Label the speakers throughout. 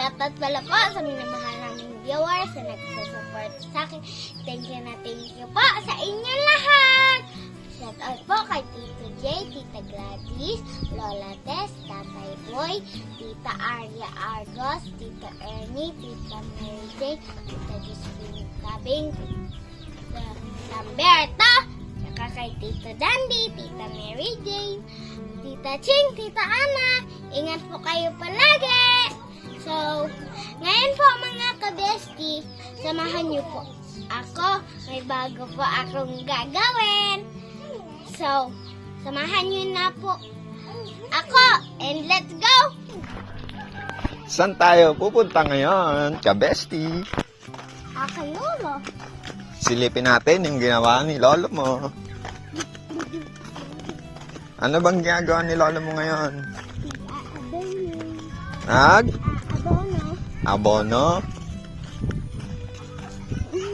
Speaker 1: shoutout pala po sa minamahal naming viewers na nagsusupport sa akin. Thank you po sa inyo lahat. Shoutout po kay Tito J, Tita Gladys, Lola Tess, Tatay Boy, Tita Arya Argos, Tita Ernie, Tita Mary J, Tita Josephine Cabing, Tita Lamberto, saka kay Tito Dandy, Tita Mary Jane, Tita Ching, Tita Ana. Ingat po kayo palagi. So, ngayon po mga ka-bestie, samahan niyo po ako. May bago po akong gagawin. So, samahan niyo na po ako. And let's go!
Speaker 2: Saan tayo pupunta ngayon, ka-bestie?
Speaker 1: Akin lolo.
Speaker 2: Silipin natin yung ginawa ni lolo mo. Ano bang ginagawa ni lolo mo ngayon?
Speaker 1: Abono.
Speaker 2: Abono?
Speaker 1: Uy,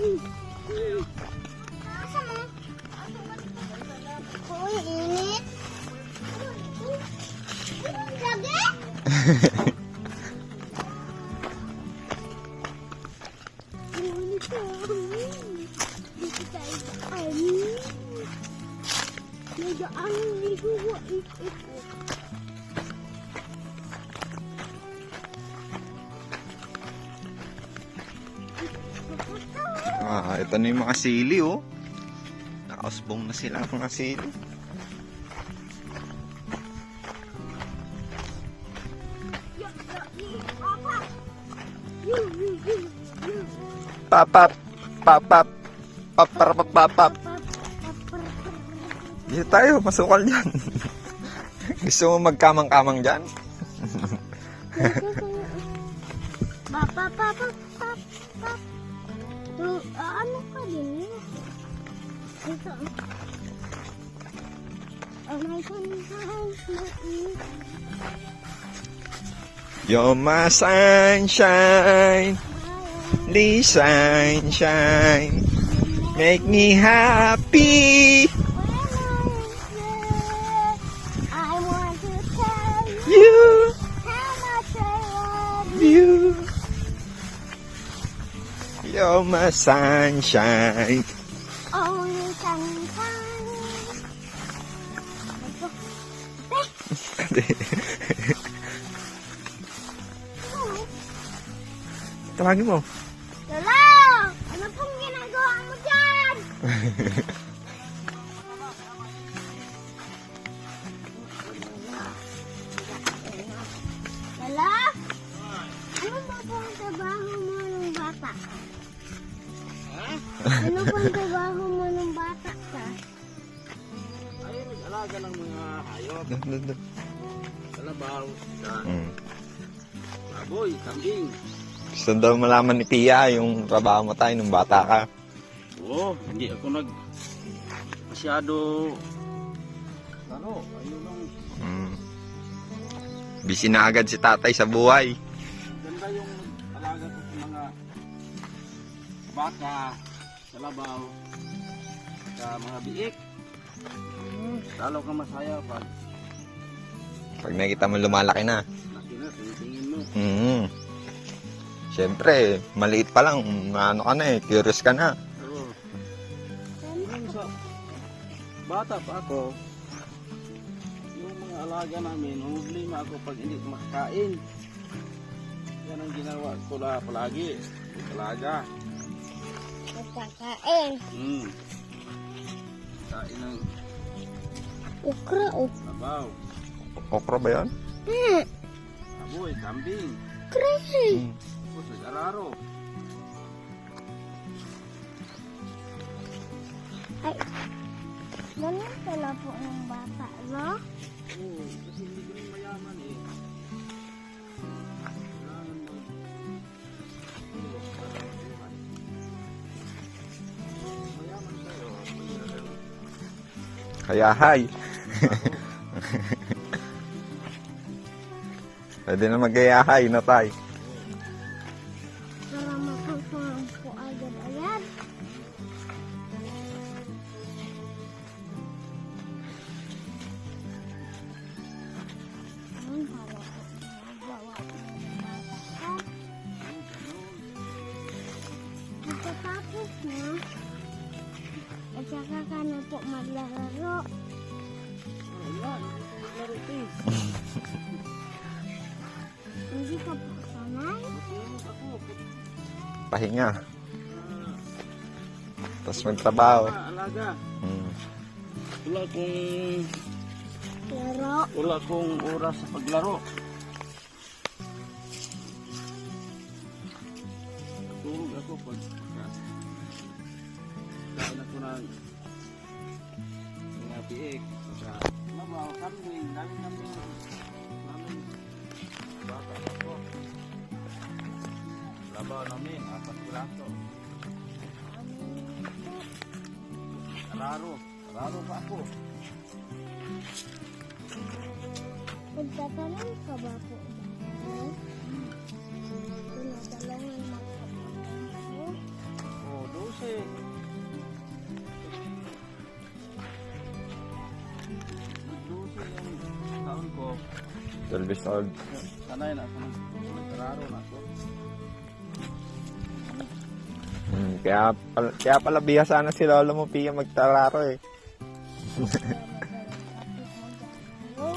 Speaker 1: init. Lagi?
Speaker 2: Ito na yung mga sili, oh. Nakausbong na sila mga sili. Papap, papap, paparapapapap. Dito tayo, masukal dyan. Gusto mo magkamang-kamang dyan?
Speaker 1: Ano ka din? Ito. Oh my God.
Speaker 2: You're my sunshine, the sunshine, make me happy.
Speaker 1: I want to tell
Speaker 2: You,
Speaker 1: how much I love
Speaker 2: you, you're my sunshine.
Speaker 1: only sometimes.
Speaker 2: Tawagin mo.
Speaker 1: Lolo! Ano pong ginagawa mo dyan? Lolo? Ano ba pong trabaho mo nung bata ka? Ano pong trabaho mo nung bata ka?
Speaker 3: Ay, nag-alaga ng mga hayop. Kalabaw, baboy, kambing.
Speaker 2: Gusto daw malaman ni Tia yung trabaho mo tayo nung bata ka.
Speaker 3: Oo, hindi ako masyado ayun lang.
Speaker 2: Busy na agad si tatay sa buhay.
Speaker 3: Ganda yung alaga ko sa mga baka, kalabaw, sa mga biik. Lalo ka masaya
Speaker 2: Pag nakita mo lumalaki na.
Speaker 3: laki na, tingin mo.
Speaker 2: Siyempre, maliit pa lang. Ano ka na curious ka na.
Speaker 3: Oo. Nung sa bata pa ako, yung mga alaga namin, problema ako pag hindi ko makakain. Yan ang ginawa ko palagi. Alaga.
Speaker 1: Magkakain.
Speaker 3: Kain ng
Speaker 1: Ukra o.
Speaker 3: labaw,
Speaker 2: Okra ba yan?
Speaker 3: aboy, kambing,
Speaker 1: Crazy.
Speaker 3: tapos nag-araro.
Speaker 1: Ay. Ganun pala po ng bata, no?
Speaker 3: Oo, kasi hindi ko rin mayaman eh. Kailangan mo tulog para mabuhay. Mayaman tayo, mahirap.
Speaker 2: Kaya hi. Pwede na mag-ayahay na tayo.
Speaker 1: Para makasama po agad-agad. Para po magawa po ng bata. na. At saka ka na po maglaro.
Speaker 3: Wala, hindi ko maglaro, te.
Speaker 1: Hindi ka po sanay.
Speaker 3: Matulog ako.
Speaker 2: Pahinga.
Speaker 3: Ah,
Speaker 2: Tapos magtrabaho.
Speaker 3: alaga.
Speaker 2: Hmm.
Speaker 1: Laro.
Speaker 3: Wala akong oras sa paglaro. Tulog ako pag kain ako ng mga biik. Saka labaw, kambing, dami namin bata ako. Labaw namin, 4 piraso. Raro pa ako.
Speaker 1: Magtatanong ka ba po? Tinatalungan mo ka ba?
Speaker 3: Oh, 12. 12 yung taon ko.
Speaker 2: 12 years old.
Speaker 3: Sanay na ako nagkararo na ako.
Speaker 2: Kaya pala bihasa na si Lolo mo, Pia, magtararo eh.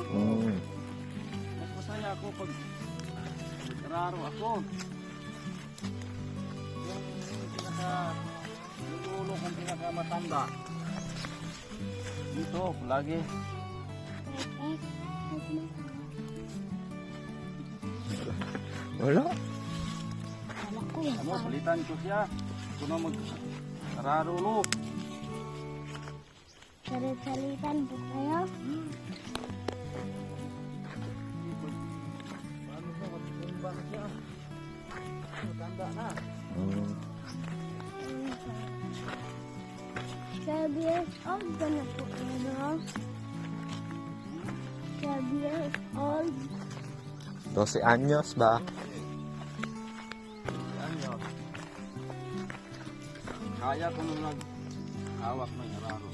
Speaker 2: Hmm.
Speaker 3: Mas masaya ako pag nagkararo ako. Yung lulo kong pinakamatanda. Dito, lagi.
Speaker 2: Wala.
Speaker 1: Alam ko yan.
Speaker 3: Ano, palitan ko siya. Ako na magkararo no.
Speaker 1: Salit-salitan po kayo.
Speaker 3: Paano siya? Matimbang siya. Matanda na.
Speaker 2: Hmm.
Speaker 1: 12 years old ka na po kayo. 12 years old.
Speaker 2: 12 anyos ba?
Speaker 3: Yan yun. Kaya ko nung nag-hawak ng araro.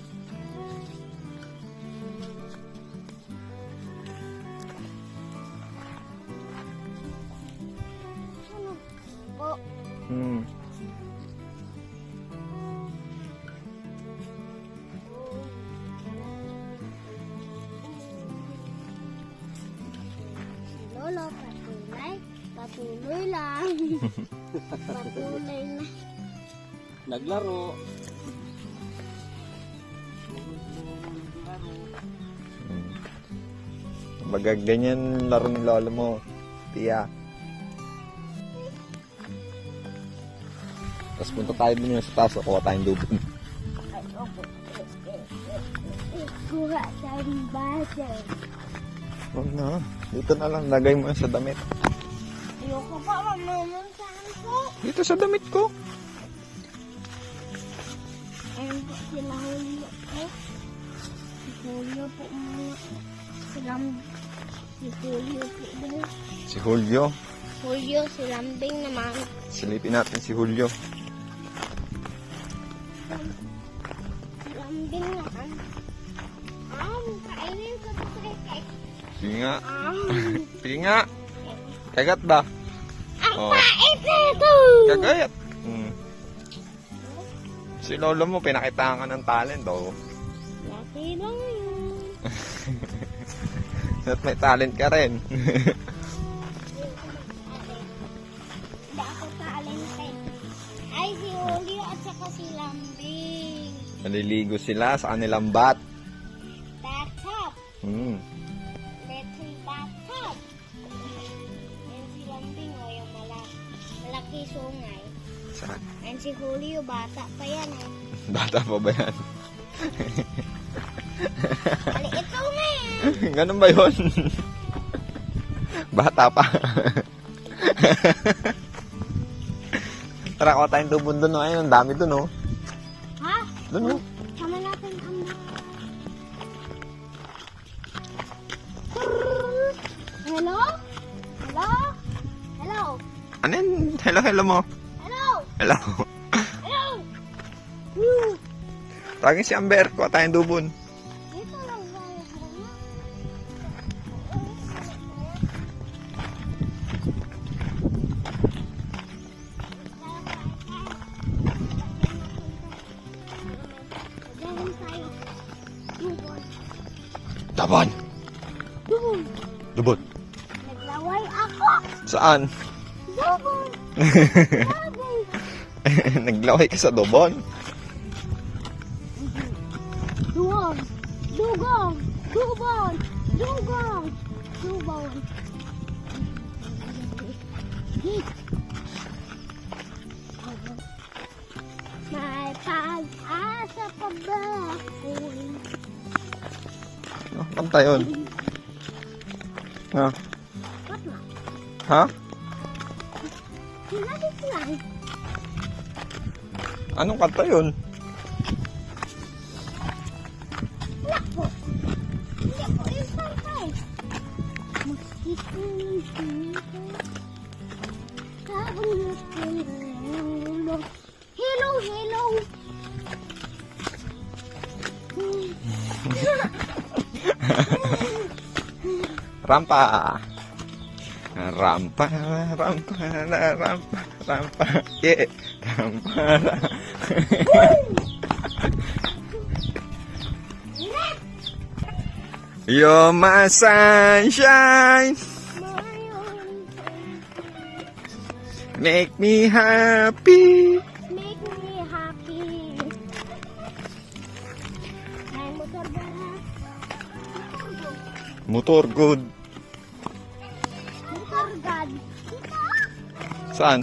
Speaker 1: Ano po?
Speaker 2: Hmm.
Speaker 1: Si Lolo, patuloy. Patuloy lang. Patuloy na.
Speaker 3: Naglaro.
Speaker 2: Baga ganyan laro ni Lolo mo, Pia. Tapos punta tayo dun sa taas, kuha tayong dubon.
Speaker 1: Kuha tayong base.
Speaker 2: Huwag na. Dito na lang, lagay mo sa damit.
Speaker 1: Ayoko pa mamuntahan po.
Speaker 2: Dito sa damit ko.
Speaker 1: Ayun po sila Julio po. Si Julio po mga si Julio po din.
Speaker 2: Si Julio.
Speaker 1: Julio, si Lambing naman.
Speaker 2: Silipin natin si Julio.
Speaker 1: Si Lambing naman. Kainin ko po kay.
Speaker 2: Sige nga. Sige nga. Kagat ba?
Speaker 1: Ang
Speaker 2: Oh.
Speaker 1: pait na ito!
Speaker 2: Kagayat. Hmm. Si Lolo mo, pinakitaan ka ng talent, oh.
Speaker 1: Laki lang yun.
Speaker 2: At may talent ka rin.
Speaker 1: Hindi ako talented. Ay, si Julio at saka si Lambing.
Speaker 2: Naliligo sila sa kanilang bat.
Speaker 1: Bathtub.
Speaker 2: Hmm.
Speaker 1: Little bathtub. Yan si Lambing o yung malaki sungay.
Speaker 2: Saan?
Speaker 1: And si Julio, bata pa yan eh.
Speaker 2: Bata pa ba yan?
Speaker 1: Maliit sungay eh.
Speaker 2: Ganun ba yun? Bata pa. Tara, kuha tayong tubon dun, oh. Ayun, ang dami dun, oh.
Speaker 1: Ha?
Speaker 2: Dun, oh.
Speaker 1: Sama natin ang Hello? Hello? Hello?
Speaker 2: Ano yun? Hello, hello mo.
Speaker 1: Hello?
Speaker 2: Hello.
Speaker 1: Hello? Woo!
Speaker 2: Tawagin si Amber, kuha tayong tubon.
Speaker 1: Dito lang ba yung harap?
Speaker 2: laban.
Speaker 1: Dubon.
Speaker 2: Lubot.
Speaker 1: Naglaway ako.
Speaker 2: Saan?
Speaker 1: Dubon. Lagay.
Speaker 2: Naglaway ka sa dobon?
Speaker 1: Dugong. Dugong. Dubon. Dugong. Dubon. May pag-asa pa ba ako'y
Speaker 2: Kanta yun. Ha?
Speaker 1: What na?
Speaker 2: Ha?
Speaker 1: Sinabit lang.
Speaker 2: Anong kanta yun?
Speaker 1: Wala po. Hindi po yung pantay. Mosquito ng pinito. Habang natulog. Hello, hello.
Speaker 2: Rampa. Rampa, rampa, rampa, rampa. Yeah. Rampa. You're my sunshine. Make me happy.
Speaker 1: Make me happy. May motor ba?
Speaker 2: Motor good.
Speaker 1: Motor God.
Speaker 2: Saan?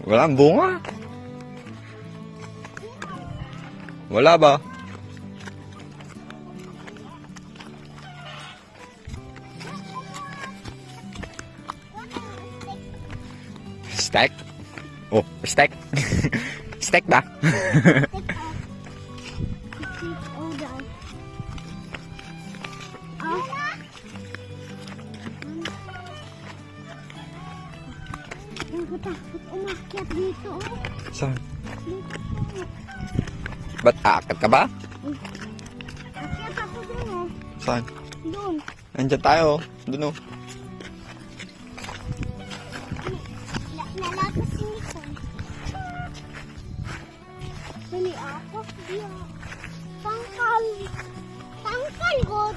Speaker 2: Walang bunga. Wala ba? Stack? Oh, stack. Stack ba?
Speaker 1: Oh, down. Oh. Ang katakot umakyat dito.
Speaker 2: Saan?
Speaker 1: Dito.
Speaker 2: Ba't aakat ka ba?
Speaker 1: Akyat ako dun oh.
Speaker 2: Saan?
Speaker 1: Doon.
Speaker 2: Andyan tayo. Doon oh.
Speaker 1: Nalakas ni Nicole. Dali ako. Diya. Tangkal. Tangkal god.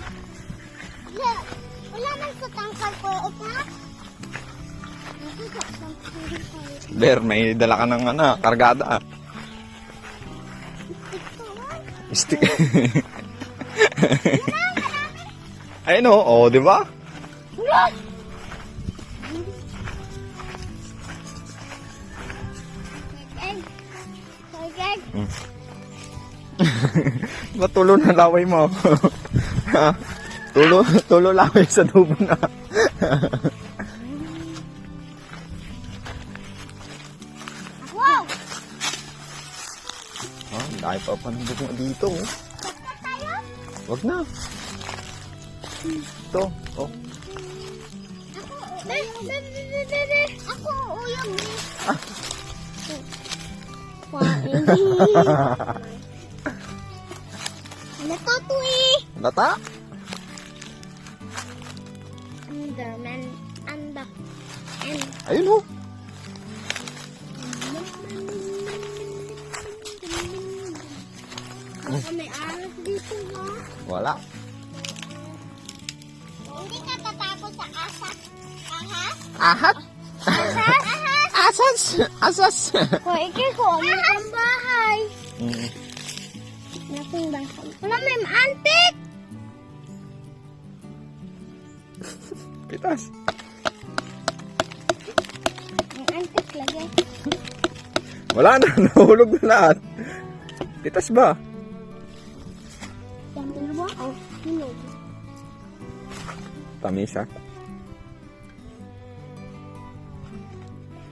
Speaker 1: Ya. Wala man sa tangkal ko. Ito ha? Nakita sa tangkal.
Speaker 2: Ber, may dala ka ng kargada.
Speaker 1: Ito ha?
Speaker 2: Stick. Ayun oh. Oh, di ba?
Speaker 1: Look! Egg. Egg.
Speaker 2: Ba't tulo na laway mo? Ha? Tulo laway sa tubo na.
Speaker 1: Wow!
Speaker 2: Oh, dahil pa panundok mo dito. Oh.
Speaker 1: Sakta tayo?
Speaker 2: Wag na. Ito. Oh.
Speaker 1: Ako uyang ni.
Speaker 2: Ah.
Speaker 1: Lata to eh.
Speaker 2: Lata?
Speaker 1: Underman anda. And
Speaker 2: Ayun oh.
Speaker 1: baka may aras dito ha.
Speaker 2: Wala.
Speaker 1: Hindi ka tatapos sa asas. Ahas?
Speaker 2: Ahat?
Speaker 1: Ahas?
Speaker 2: Asas? Asas?
Speaker 1: Hoy, ikay ko. Ang bahay.
Speaker 2: Mm.
Speaker 1: Nasing bahay. Wala may antik.
Speaker 2: Pitas.
Speaker 1: May antik lagi.
Speaker 2: Wala na. Nahulog na lahat. Pitas ba?
Speaker 1: Yang dalawa. Oh, hinog.
Speaker 2: Tamisa.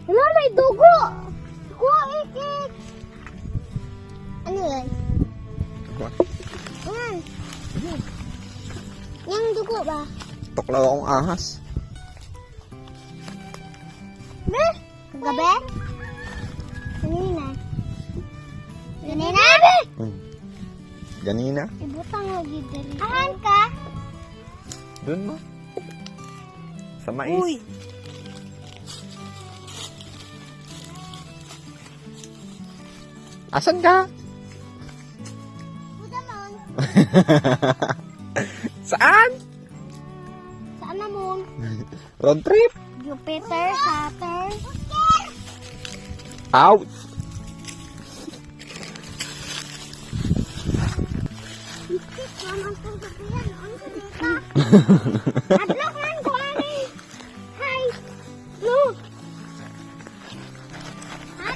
Speaker 1: Wala, may dugo. Kuha, ikik. Ano yan?
Speaker 2: Kuha.
Speaker 1: Yan. Yang dugo ba?
Speaker 2: Tuklaw akong ahas.
Speaker 1: Be? Kagabi? Kanina. Kanina?
Speaker 2: Ganina.
Speaker 1: Ibutang lagi dali. Ahan ka?
Speaker 2: Doon mo. Sa mais.
Speaker 1: Uy.
Speaker 2: Asan ka?
Speaker 1: Buta mo.
Speaker 2: Saan?
Speaker 1: Saan na moon?
Speaker 2: Road trip?
Speaker 1: Jupiter, Saturn.
Speaker 2: Out!
Speaker 1: Adlock man ko ani. Hi. Look. Hi.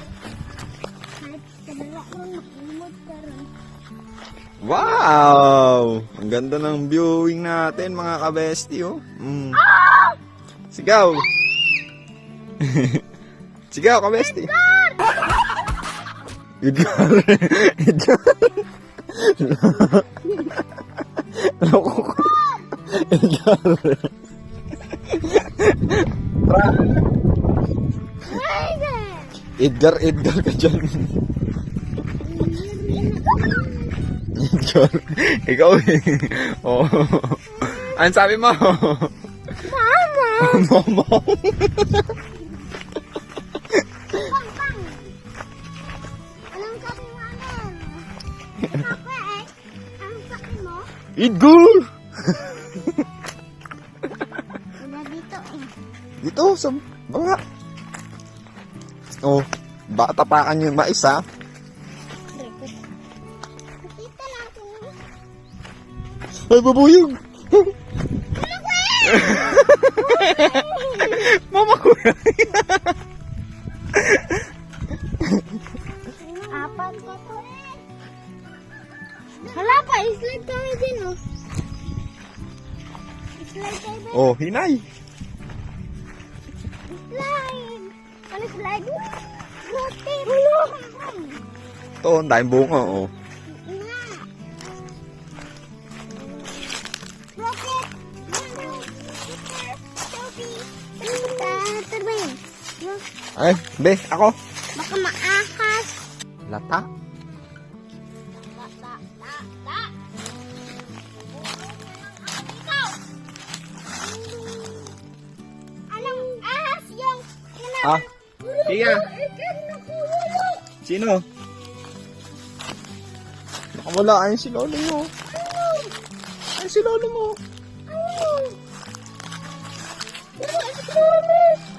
Speaker 1: Hi. Kadala ko makimot karon.
Speaker 2: Wow! Ang ganda ng viewing natin mga kabesti, oh. Sigaw! Sigaw, kabesti! Edgar! Edgar! Loko ko. Edgar! Edgar, Edgar ka dyan. Edgar, ikaw eh. Oh. Ano sabi mo?
Speaker 1: Mama.
Speaker 2: Mama.
Speaker 1: Pang. Anong sabi mo alam? Ako eh. Anong sabi mo?
Speaker 2: Edgar!
Speaker 1: Wala dito eh.
Speaker 2: Dito, sa banga. Oh, baka tapakan yung mais ha.
Speaker 1: Nakita natin.
Speaker 2: Ay, babuyog! Mama ko yan.
Speaker 1: Apat pa to eh. Wala pa, slide kami din oh. Slide kayo ba?
Speaker 2: Oh, hinay.
Speaker 1: Slide. Ano slide? Rotate. Hello.
Speaker 2: Ito, ang daming bunga, oh.
Speaker 1: Nga. Rocket. Turbine.
Speaker 2: Ay, be, ako.
Speaker 1: Baka maahas.
Speaker 2: Lata.
Speaker 1: Anong ahas yung
Speaker 2: Ah, Tia.
Speaker 1: nakuhulog?
Speaker 2: Sino? Nakamula, ayun si lolo mo. Ayun si lolo mo.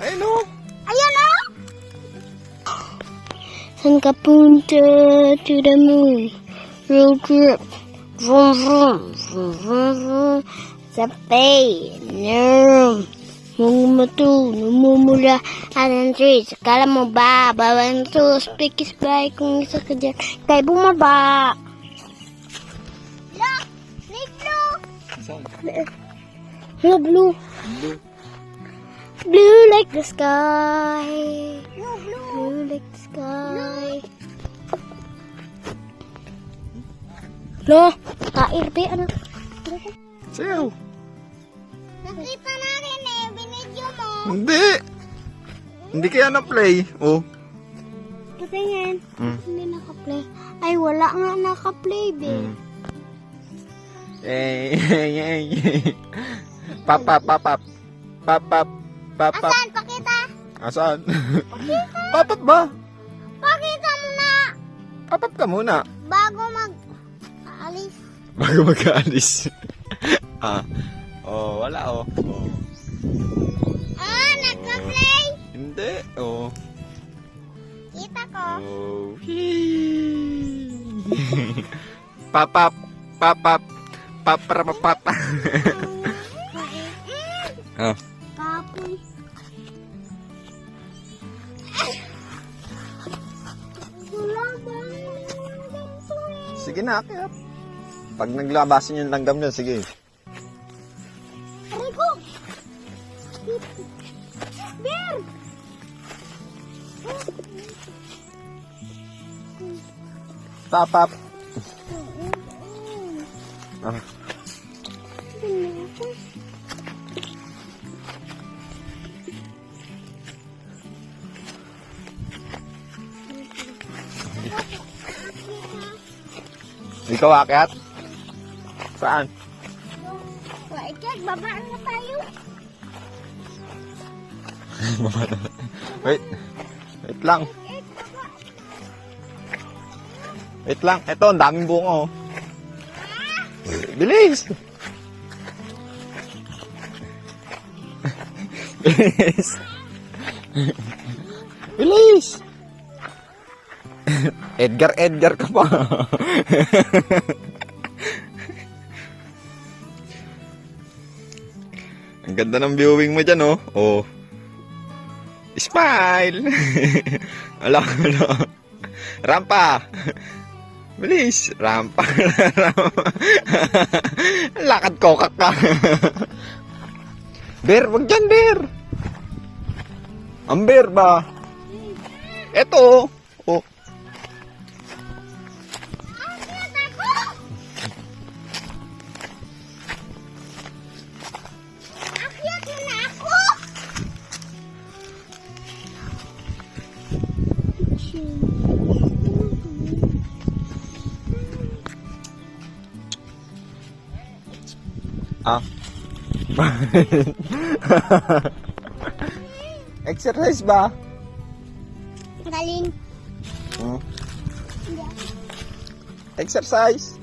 Speaker 2: Ayun oh.
Speaker 1: Ayan na! Saan ka punta? To the moon. Road trip. Vroom, vroom. Vroom, vroom, vroom. Sa Mungmatu, numumula, anong trees. Kala mo ba, bawang to, speak is by, kung isa ka dyan, kay bumaba. Look! Nick, look!
Speaker 2: Saan?
Speaker 1: Hello, blue.
Speaker 2: Blue.
Speaker 1: Blue like the sky. Blue like the sky. Lo, kairbe, ano?
Speaker 2: Sayaw.
Speaker 1: Nakita natin eh, binidyo mo.
Speaker 2: Hindi. Hindi kaya na-play. Oh.
Speaker 1: Patingin.
Speaker 2: Mm.
Speaker 1: Hindi naka-play. Ay, wala nga naka-play, be.
Speaker 2: Pap, pap, pap, pap. Pap, pap, pap, pap.
Speaker 1: Asan? Pakita.
Speaker 2: Asan? Papap ba?
Speaker 1: Pakita mo na.
Speaker 2: Papap ka muna.
Speaker 1: Bago mag-alis.
Speaker 2: Bago magkaalis. Ah. Oh, wala oh. Oh.
Speaker 1: Ah, naka-play.
Speaker 2: Hindi. Oh.
Speaker 1: Kita ko.
Speaker 2: Oh. Papap, papap, paparapap. Ah.
Speaker 1: Kapoy. Wala ba?
Speaker 2: Sige na, akyat. Pag naglabasan yung langgam niya, sige.
Speaker 1: Rico! Bear!
Speaker 2: Papap. Ah. Ikaw akyat? Saan?
Speaker 1: Wait, babaan na tayo.
Speaker 2: Wait. Wait lang. Wait lang. Eto, ang daming bunga oh. Bilis! Bilis. Bilis. Edgar ka pa. Ang ganda ng viewing mo dyan, oh. Oh. Smile. Ala. Rampa. Bilis. Rampa. Lakad kokak ka. Bear, wag dyan, Bear. Ang bear ba? Eto. Oh.
Speaker 1: Akyat mo na ako!
Speaker 2: Ah. Exercise ba?
Speaker 1: Galing.
Speaker 2: Hmm. Exercise.